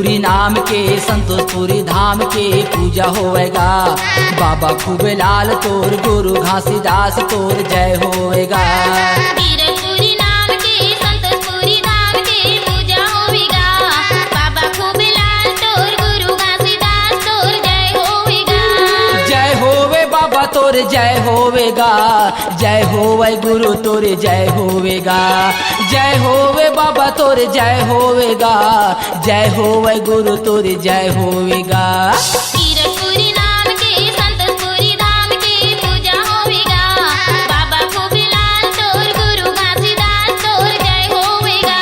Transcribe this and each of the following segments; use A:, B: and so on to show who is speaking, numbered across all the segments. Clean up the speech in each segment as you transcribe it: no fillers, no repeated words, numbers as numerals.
A: कीरतपुरी नाम के संतोषपुरी धाम के पूजा होएगा। बाबा खूबे लाल तोर गुरु घासीदास तोर जय होएगा।
B: कीरतपुरी नाम के संतोषपुरी धाम के पूजा होवेगा। बाबा खूबे लाल तोर गुरु घासीदास तोर जय होवेगा।
A: जय होवे बाबा तोर जय होवेगा। जय होवे गुरु तोर जय होवेगा। जय होवे बाबा तोर जय होवेगा। जय होवे गुरु तोर जय होवेगा।
B: कीरतपुरी नाम के संतोषपुरी धाम के पूजा होवेगा। बाबा खूबे लाल तोर गुरु घासीदास तोर जय होवेगा।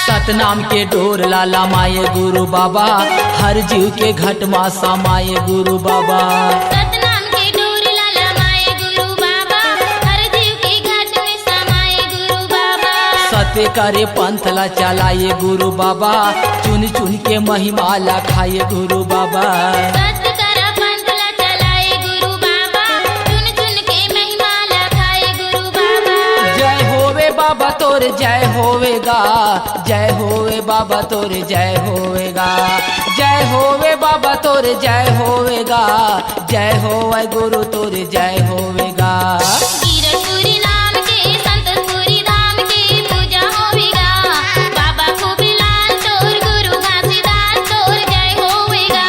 A: सतनाम के डोर लाला माये गुरु बाबा। हर जीव के घट मा समाये गुरु बाबा।
B: सतनाम के डोर लाला माये गुरु बाबा। हर जीव के घट में समाये गुरु बाबा।
A: सत्य करे पंथ ला चलाये गुरु बाबा। चुन चुन के महिमा ला खाए गुरु बाबा।
B: सत्य करा पंथ ला चलाए गुरु बाबा। चुन चुन के महिमा ला खाए गुरु बाबा।
A: जय होवे बाबा तोर जय होवेगा। जय होवे बाबा तोर जय होवेगा। जय होवे बाबा तोर जय होवेगा। जय होवे गुरु तोर जय होवेगा।
B: कीरतपुरी नाम के संतोषपुरी धाम के पूजा होवेगा। बाबा खूबे लाल तोर गुरु घासीदास तोर जय होवेगा।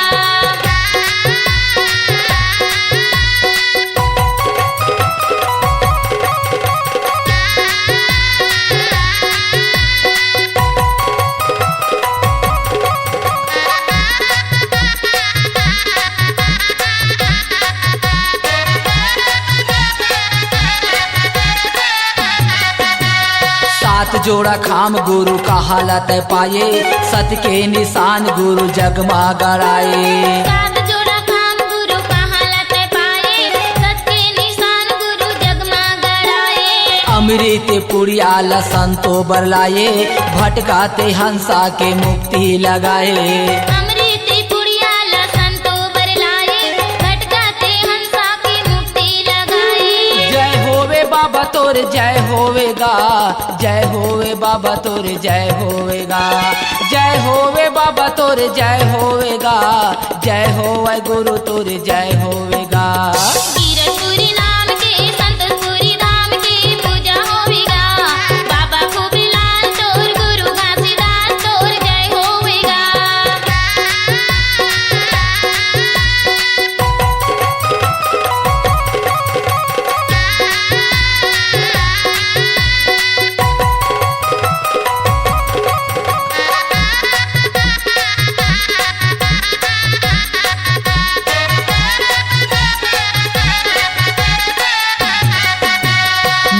A: सात जोड़ा खाम गुरु का हालत पाए। सत के निशान गुरु जगमा गड़ाए।
B: सात जोड़ा काम गुरु का हालत पाए। सत के निशान गुरु जगमा गड़ाए।
A: अमृत पुड़िया लसंतो बरलाए। भटकाते हंसा के मुक्ति लगाए।
B: अमृत पुड़िया लसंतो बरलाए। भटकाते हंसा की मुक्ति लगाए।
A: जय होवे बाबा तोर जय होवेगा। जय होवे बाबा तोर जय होवेगा। जय होवे बाबा तोर जय होवेगा। जय होवे गुरु तोर जय होवेगा।
B: कीरतपुरी नाम के संतोषपुरी धाम के पूजा होवेगा। बाबा खूबे लाल तोर गुरु घासीदास तोर जय होवेगा।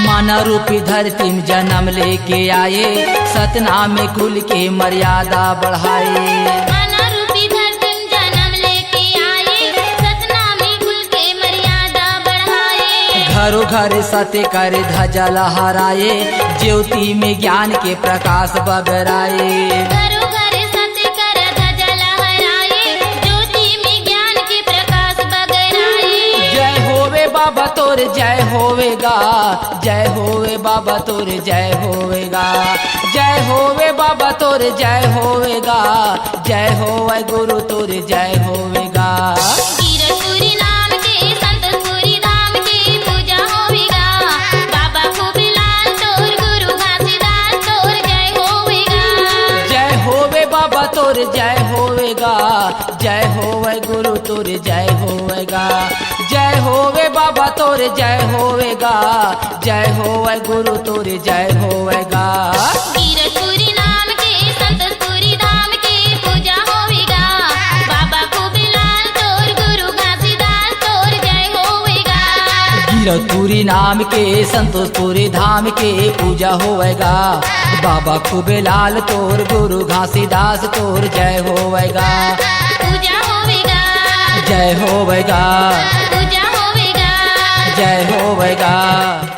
A: माना रूपी धरती में जन्म लेके आए। सतनाम में कुल के मर्यादा बढ़ाए।
B: माना रूपी धरती में जन्म लेके आए। सतनाम में कुल के मर्यादा बढ़ाए।
A: घरों घर सत्य कर ध्वजा लहराए। ज्योति में ज्ञान के प्रकाश बगराए।
B: घरों घर सत्य कर ध्वजा लहराए। ज्योति में ज्ञान के प्रकाश बगराए।
A: जय होवे बाबा तोर जय होवेगा। जय होवे बाबा तोर जय होवेगा। जय होवे बाबा तोर जय होवेगा। जय होवे गुरु तोर जय होवेगा।
B: कीरतपुरी नाम के संतोषपुरी धाम के पूजा होवेगा। बाबा खूबे लाल तोर गुरु घासीदास तोर जय होवेगा।
A: जय होवे बाबा तोर जय होवेगा। जय होवे गुरु तोर जय होवेगा। जय होवे बाबा तोर जय होवेगा। जय होवे गुरु तोर जय होवेगा।
B: कीरतपुरी नाम के संतोषपुरी धाम के पूजा होवेगा। बाबा खूबे लाल तोर गुरु घासीदास तोर जय होवेगा।
A: कीरतपुरी नाम के संतोषपुरी धाम के पूजा होवेगा। बाबा खूबे लाल तोर गुरु घासीदास तोर जय होवेगा।
B: पूजा होवेगा।
A: जय होवेगा।
B: पूजा होवेगा।
A: जय होवेगा।